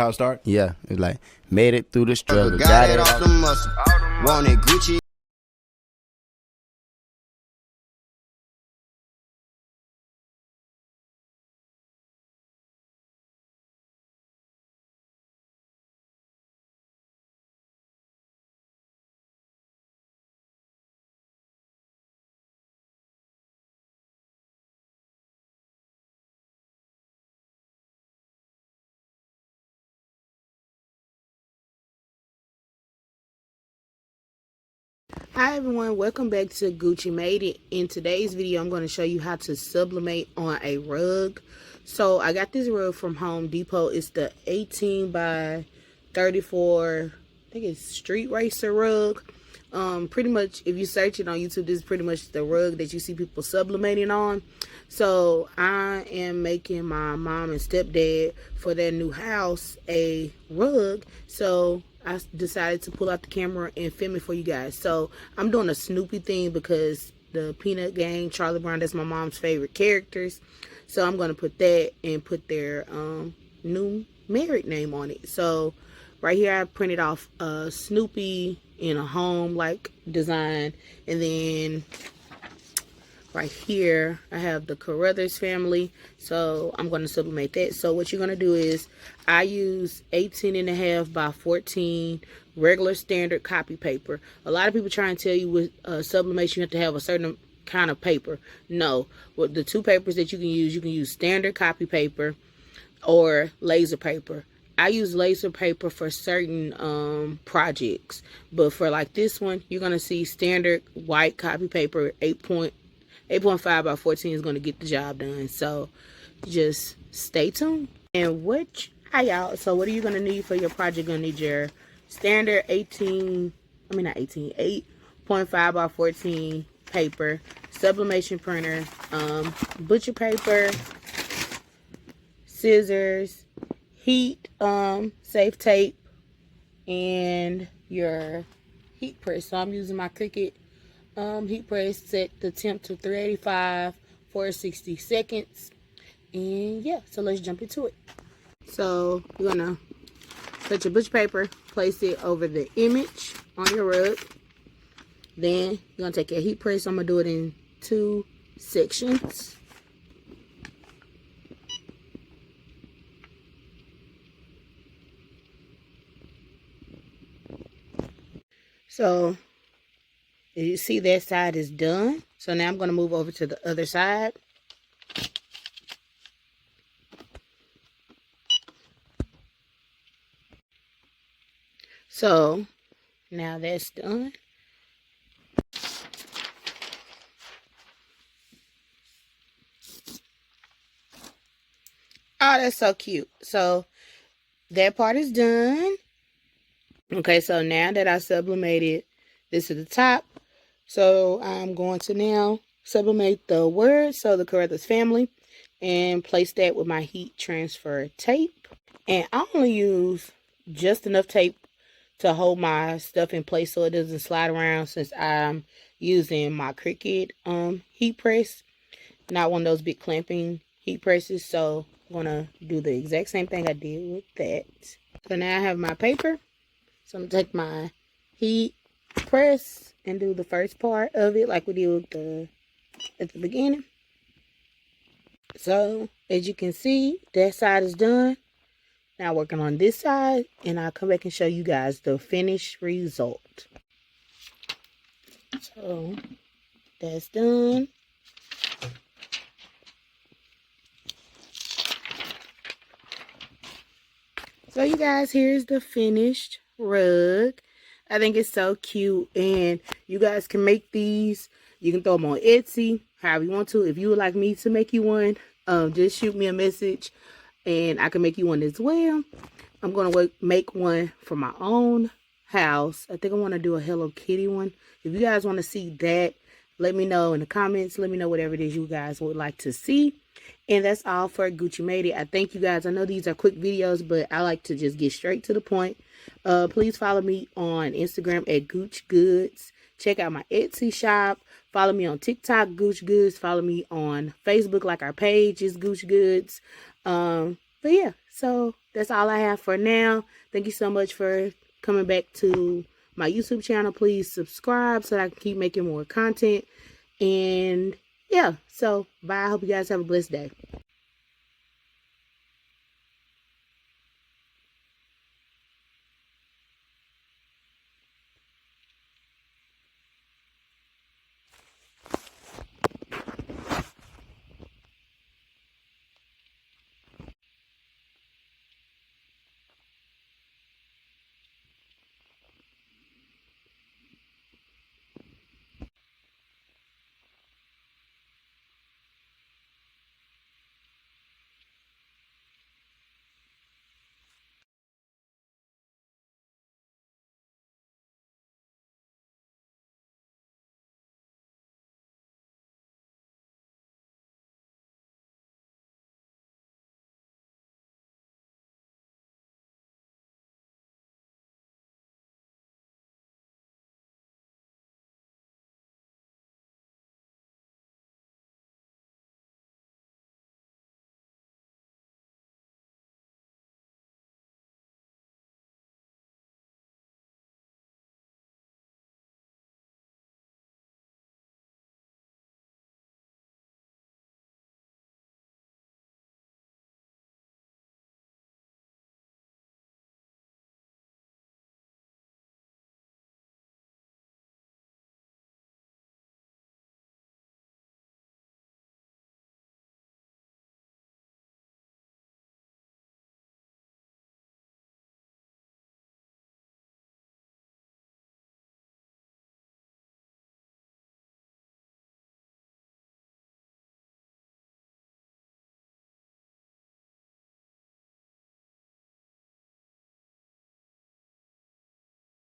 How it start? Yeah, it's like, made it through the struggle, got it off the muscle, wanted Gucci. Hi everyone, welcome back to Gucci Made It. In today's video, I'm going to show you how to sublimate on a rug. So I got this rug from Home Depot. It's the 18 by 34, I think it's street racer rug. Pretty much, if you search it on YouTube, this is pretty much the rug that you see people sublimating on. So I am making my mom and stepdad for their new house a rug. So I decided to pull out the camera and film it for you guys. So I'm doing a Snoopy thing because the Peanut Gang, Charlie Brown, that's my mom's favorite characters. So I'm going to put that and put their new married name on it. So right here I printed off Snoopy in a home like design, and then right here I have the Carruthers family. So I'm going to sublimate that. So what you're going to do is I use 18.5 by 14 regular standard copy paper. A lot of people try and tell you with sublimation you have to have a certain kind of paper. No, with the two papers that you can use standard copy paper or laser paper. I use laser paper for certain projects, but for like this one, you're going to see standard white copy paper. 8.5 by 14 is going to get the job done. So just stay tuned. And what are you going to need for your project? You're going to need your standard 8.5 by 14 paper, sublimation printer, butcher paper, scissors, heat safe tape, and your heat press. So I'm using my Cricut heat press, set the temp to 385 for 60 seconds. And yeah, so let's jump into it. So you're gonna put your butcher paper, place it over the image on your rug. Then you're gonna take your heat press. I'm gonna do it in 2 sections. So as you see, that side is done. So now I'm going to move over to the other side. So now that's done. Oh, that's so cute. So that part is done. Okay, so now that I sublimated this at the top, so I'm going to now sublimate the words, so the Carruthers family, and place that with my heat transfer tape. And I only use just enough tape to hold my stuff in place so it doesn't slide around, since I'm using my Cricut heat press, not one of those big clamping heat presses. So I'm going to do the exact same thing I did with that. So now I have my paper. So I'm going to take my heat press and do the first part of it like we did with at the beginning. So as you can see, that side is done. Now working on this side, and I'll come back and show you guys the finished result. So that's done. So you guys, here's the finished rug. I think it's so cute, and you guys can make these. You can throw them on Etsy, however you want to. If you would like me to make you one, just shoot me a message and I can make you one as well. I'm going to make one for my own house. I think I want to do a Hello Kitty one. If you guys want to see that, let me know in the comments. Let me know whatever it is you guys would like to see. And that's all for Gucci Made It. I thank you guys. I know these are quick videos, but I like to just get straight to the point. Please follow me on Instagram at Gooch Goods. Check out my Etsy shop. Follow me on TikTok, Gooch Goods. Follow me on Facebook, like our page is Gooch Goods. But yeah, so that's all I have for now. Thank you so much for coming back to my YouTube channel. Please subscribe so that I can keep making more content. And yeah, so bye. I hope you guys have a blessed day.